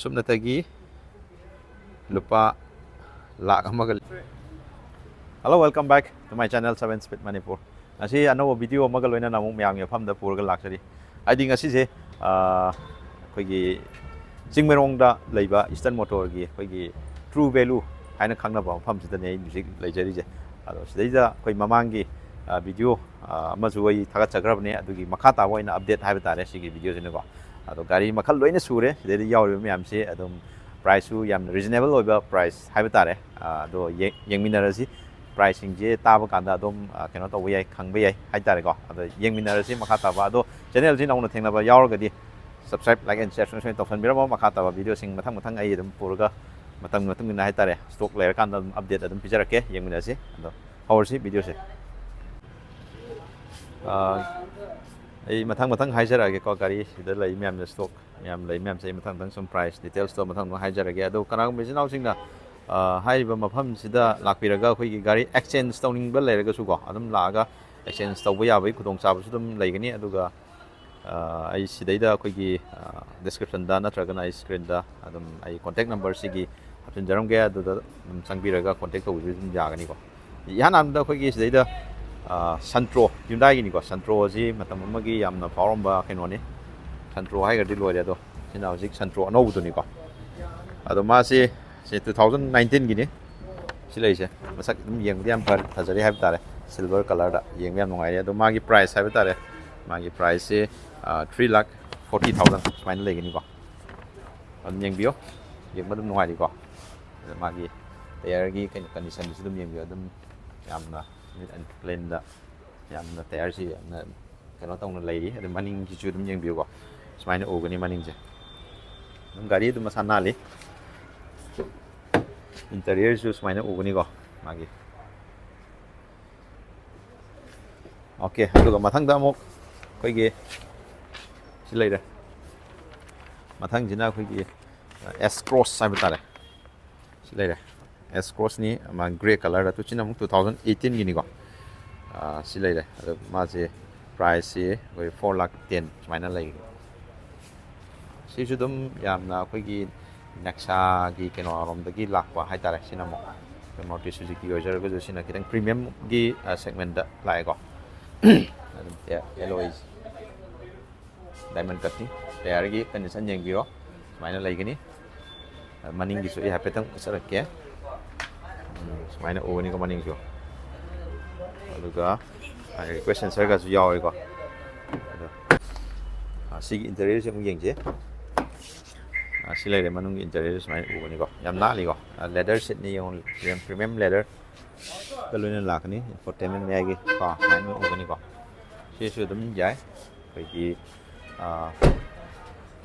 Sumnatagi lupa lakh amagal. Hello, welcome back to my channel 7 Speed Manipur. Asi ano video amagal oina namung myam yafam da purga laksari. I think asi je khoi Chingmeirong da leiba Eastern Motor gi khoi true value haina khangna ba pham sida nei music leijari je. Ado sidaida khoi mamangi video amazu oi thaga chagrabne adugi makha ta oina update haiba tare sigi video jene ko. Ado gari makhal loina sure sidai yauri myam se adum price su yam reasonable oiba price haiba tare. Ado yengminarasi pricing je taba kanda adum keno to wi khangbe yai hai tare ko. Ado yengminarasi makha ta ba ado channel ji nauna thengna ba yaurgadi subscribe like and share so topsan biramo makha ta ba video sing mathang ai adum purga matang na hai tare stock layer kan update adum pijarake yengminarasi ado hoursi video se ai mathang haijarage ko gari sida lai myam stock myam lai myam sei mathang some price details to mathang haijarage ado kanang bijinau singna haiba mafam sida lakpiraga khoi gi gari exchange towning ba leraga su ko adum laaga exchange tawba yabai khudong chabu su dum leigani aduga ai sidaida khoi gi description da natraga na screen da adum ai contact number sigi hapsin jaram ge adu da sangbiraga contact to dum jagani ko yanam da khoi gi sidaida Santro Hyundai gini ko Santro ji matam amagi yamna phawromba kenoni Santro hai gadi loi do sina hojik Santro anau du ni ko ado ma se 2019 gini silai se masak dum yeng diam par thajari hai tare silver color da yeng yam ngai ado magi price hai tare magi price se 3,40,000 smile le gini ko an yeng bio yeng madum ngai di ko magi tayar gi condition dum yeng bio dum yamna lên da yam na tayar si na kano tong na lady adum maning ki chu dum yeng bio ko smaina ogani maning je dum gari dum masana le interior su smaina ogani ko magi okay aduga mathang da amok khoi ge silai da mathang jina khoi ge S cross sai batare silai da S cross ni ma gray color da tu china 2018 gini ko silai da ma je price se 4,10,000 smaina lai si su dum yamna khoi gi naksha gi keno rom da gi lakwa hai tare sina mo Maruti Suzuki ojar go sina kitang premium gi segment da lai ko alloys diamond cut ni tayar gi condition yeng biro smaina lai gini maning gi su hapetang sarak ke smaina ogani ko maning jo aduga question sir ga su yaw ko sigi interior se mung yeng je silai de manung interior smaina ogani ko yam na li ko leather seat ni yung premium leather kaluna lakni infotainment me gi ko smaina ogani ko se su dum jai kai gi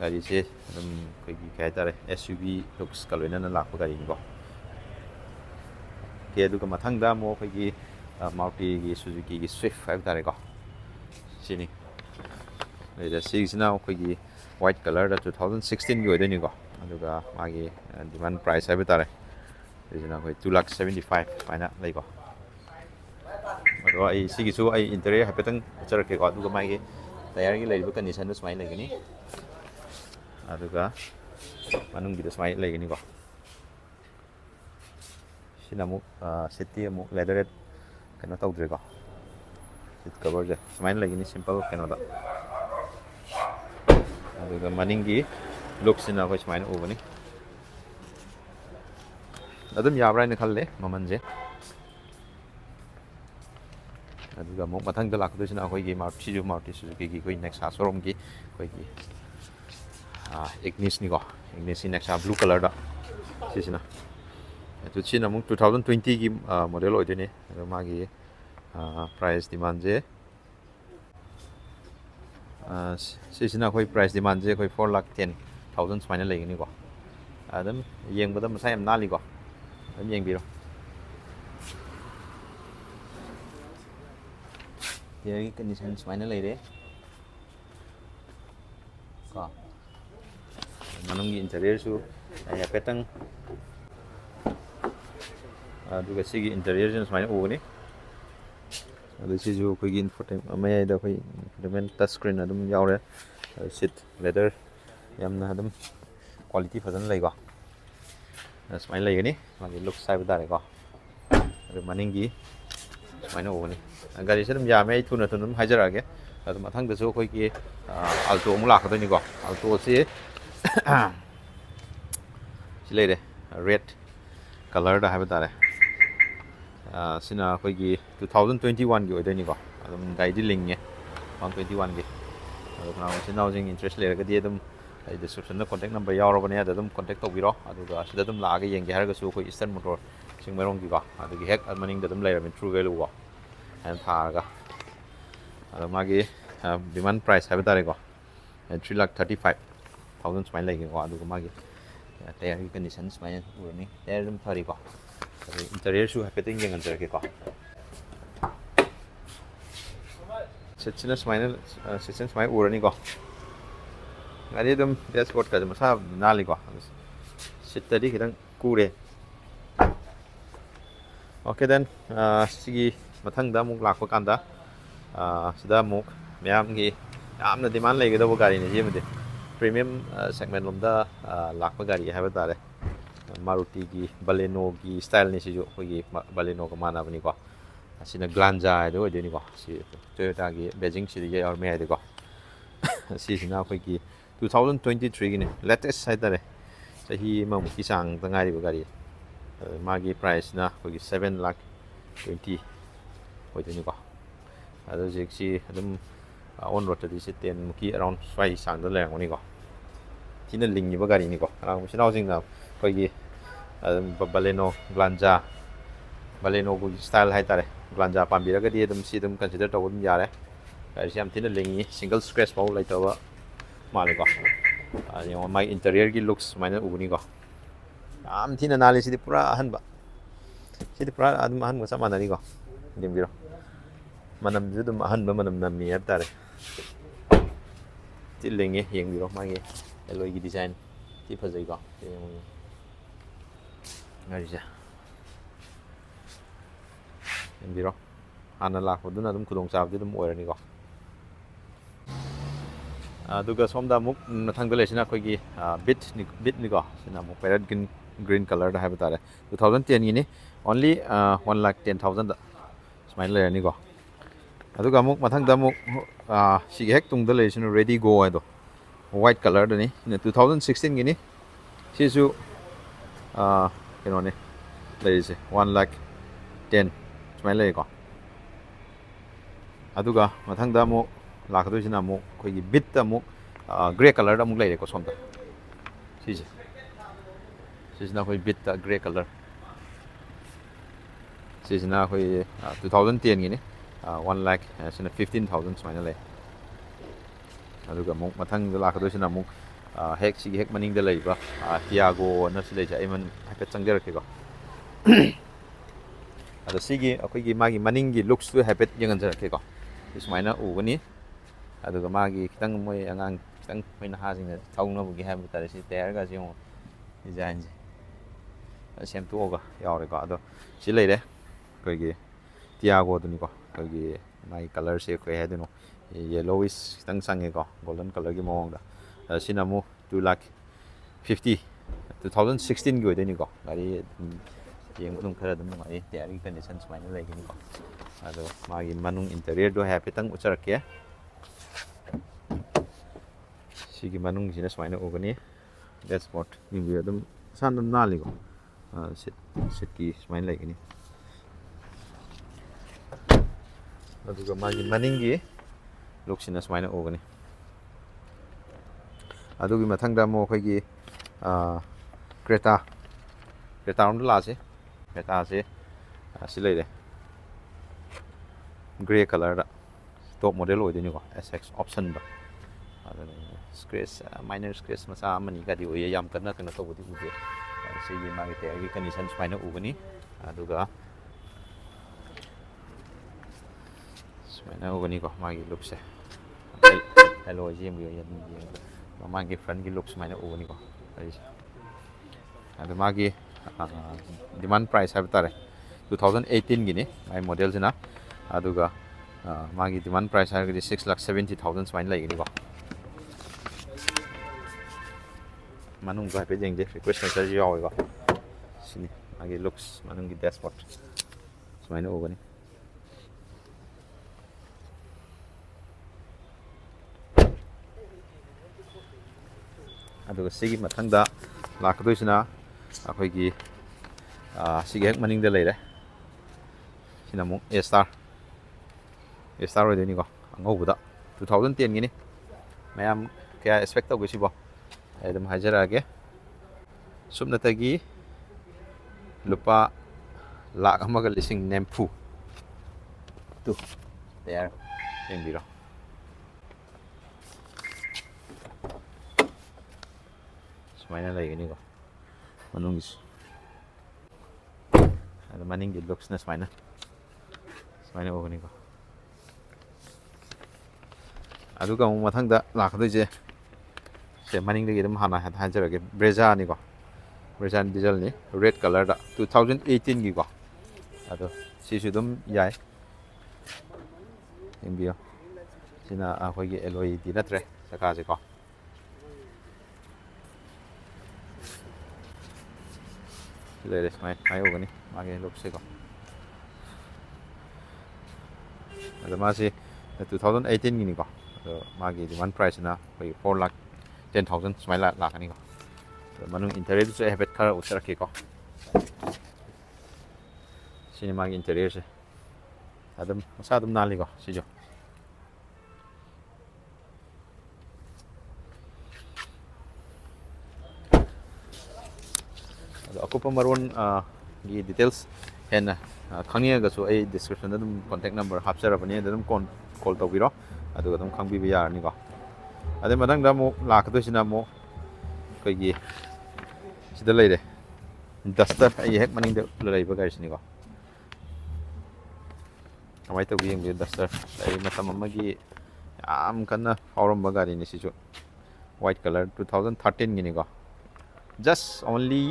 gari se dum kai gi kai tare SUV looks kaluna na lakpa gari ko ke aduga mathang da mo kai gi Maruti gi Suzuki gi Swift hai tare ko sini le six now kai gi white color da 2016 gi odeni ko aduga magi demand price hai tare sina kai 2,75,000 paina lai ko ado ai sigi su ai interior hapetang charake ko aduga magi tayar gi leiba condition smai lai gani aduga manung gi smai lai gani ko sinamu city amu leather kena tau dre ko seat cover je smai lai gani simple kena da aduga maning gi look sina ko smai over ni adum yabrai ne khalle maman je aduga mo mathang da lakdo sina khoi gi Maruti Suzuki gi koi next showroom gi koi gi Ignis ni ko Ignis next blue color da sisina tu china mung 2020 gi model oi deni magi price demand je sisina khoi price demand je khoi 4,10,000 smaina lai ni ko adam yeng badam masai am nali ko adam yeng biro ye condition smaina lai re ko manung gi interior su ai petang aduga sigi interior jin smaina ogani adu si ju khoi gi infotainment mai da khoi infotainment touch screen adum yaure seat leather yamna adum quality fazan lego smile legani magi look sai badare ko adu maningi smile ogani gari se dum yame thuna thunum hajarage adu mathang dasu koi ki alto mu lakadoni ko alto si silere red color da habadare sina koi ki 2021 gi odoni ko adum guide link nge 121 gi adu na sina jing interest lere ga di adum ai description da contact number yaurabane adum contact tawbiro aduga sida dum laaga yenge harga su koi eastern motor Chingmeirong gi ko adugi hek maning da dum leiramin true value ko and thaga adu magi demand price habadare ko 3,35,000 smile lagi ko aduga magi tayar gi condition smile urani tayar dum thari ko interior su hapeting yang anjar ke ko sechina smile urani ko ngari dum dashboard ka masa nali ko sit tadi kita kure okay then sigi mathang da muk lakpa kanda sida muk myam gi yamna demand lagi da gari ni jemde premium segment lomda lakpa gari haba tare Maruti gi Baleno gi style ni sijo gi Baleno ko mana bani ko asina Glanza do de ni ko si Toyota gi Beijing si ye or me de ko si sina ko gi 2023 gi ni latest side tare sahi ma mu ki sang tangai ri gari magi price na ko gi 7 lakh 20 ko de ni ko ado jek si adum on road di si 10 ki around 5 sang do leng ni ko tina ling ni ba gari ni ko rang si naw jing na ko gi Baleno Glanza Baleno gu style hai tare Glanza pambira ga di dum si dum consider to dum yare ai siam tina lingi single scratch pau lai to ba mali ko ani on my interior gi looks maina uguni ko am tina nali si pura han ba si pura adum han ko sama nani ko dim biro manam ju dum han ba manam nam mi tare ti lingi yeng biro magi alloy gi design ti phajai ko ngari ja biro ana la ko duna dum kudong chab dum oirani ko aduga somda muk nathang dale sina khoi gi bit ni ko sina muk parrot green color da haba tare 2010 ni only 1,10,000 da smile le ni ko aduga muk mathang da muk si hek tung dale sina ready go ai do white color da ni 2016 gi ni si su keno ne leise 1,10,000 smile le ko aduga mathang da muk lakado sina muk khoi gi bit ta muk gray color da muk le ko somda si sina khoi bit ta gray color si sina khoi 2010 gi ni 1 lakh sina 15,000 smile le aduga muk mathang da lakado sina muk hek sigi hek maning da lei ba Tiago na si lei ja iman hapet changder ke ko ada sigi akoi gi magi maning gi looks tu hapet yang jar ke ko ismaina u gani aduga magi kitang moi angang kitang mai na ha jing na thong no gi ha bu tare si ter ga jing design ji sem tu ga yaw re ko ado si lei de koi gi Tiago tu ni ko koi gi mai color se koi ha de no yellowish kitang sang ke ko golden color gi mong da sinamu 2 lakh 50 2016 gi odeni ko gari yeng dum khara dum mai tayari condition smile lagi ni ko ado magi manung interior do happy tang uchar ke sigi manung jina smile ogani that's what ni bi dum san dum nali ko sit ki smile lagi ni ado magi maning gi look sina smile ogani adugi mathang da mo khoi gi Creta on la se Creta se si lei de gray color da top model oi de ni ko SX option da scratch minor scratch masa mani ga di oi yam kana to budi budi si gi ma ge te gi condition spine u bani aduga spine u bani ko ma gi look se hello ji mi yo magi front gi looks maina u ni ko adu magi demand price have tare 2018 gi ni my model jina aduga magi demand price ha gi 6,70,000 main lai gi ni ko manungdo haipet yengje request message yawi ko sini magi looks manungi dashboard sumaina ugani aduga sigi mathangda lakdoisina akhoi sige hek maningda leire sina mu A star oideni ko angaubuda 2010 gini mayam kaya expect tau gisi bo edam hajarage subnatagi lupa lak amaga lising nempu tu there yang biro sumaina lagi gini ko manungis ada maning di looks na sumaina ugani ko aduga mu mathangda lakdoije se maning dagi dum hana hajarage breza ni ko breza diesel ni red color da 2018 gi ko ado sisu dum yai embio sina akhoi LED natre saka je ko le mai ugani mage look se ko ado masi 2018 gi ni ko magi di one price na 4 lakh 10,000 smaila lakani ko manung interior se habit khara utara ke ko sini magi interior se adam masa dum nali ko sijo aku pemaruan gi details hen khangye ga so ai description da dum contact number hapsara bani da dum call tawbiro aduga dum khangbi bi yar ni ko ade madang da mo lakdo sina mo koi sida leire duster ai hek maning de leiba ga sini ko amai to bi ngi duster ai matam amagi am kana aurum bagari ni siju white color 2013 gini ko just only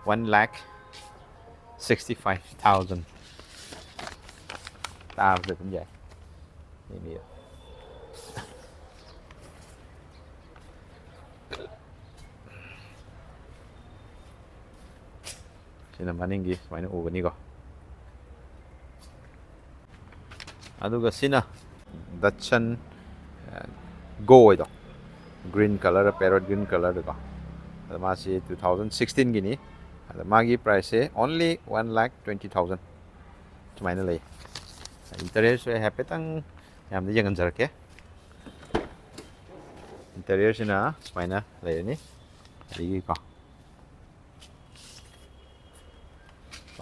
1,65,000 ta được cũng vậy ini ya sina maninggi maina ugani ko aduga sina Dachshund go ido green color parrot green color ko masi 2016 gini ada magi price only 1,20,000 cumaina lay interior se hapetang yam di jangan jarke interior sina cumaina lay ni lagi ko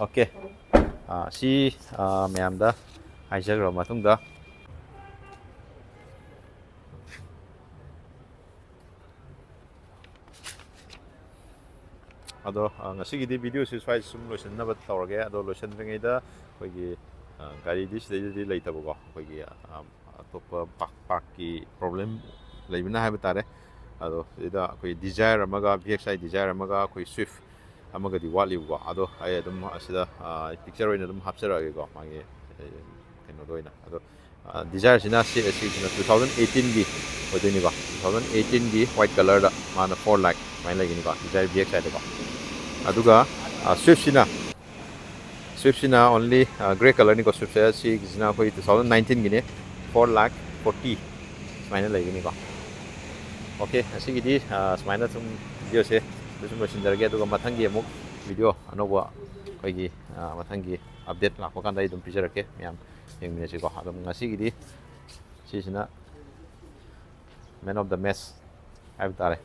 oke si mayam da haijagro matungda ado ngasigi di video si swai sum lotion na bat tawrage ado lotion ringai da koigi gari di sidai lei tabo ko koigi atop park ki problem leibina ha batare ado ida koi desire amaga VXI desire amaga koi swift amaga di wali ko ado ai adum asida picture oina dum hapsarage ko magi keno doina ado desire sina sina 2018 gi odini ko 2018 gi white color da mana 4 lakh mai lagi ni ko desire VXI da ko aduga swift sina only gray color ni ko swift si sina koi 2019 gini 4 lakh 40 maina lagi ni ko okay asigi di maina tum video se sum machine darge aduga mathangi amuk video anoba koi gi mathangi update lakpa kan dai dum picture ke myam yengmine si ko adum ngasigi di si sina man of the match avtare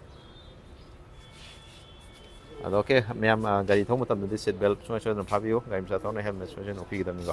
ado okay mayam gari thong matam di seat belt so so na phabiu gari sa thong na helmet so so no phi gidam ni ko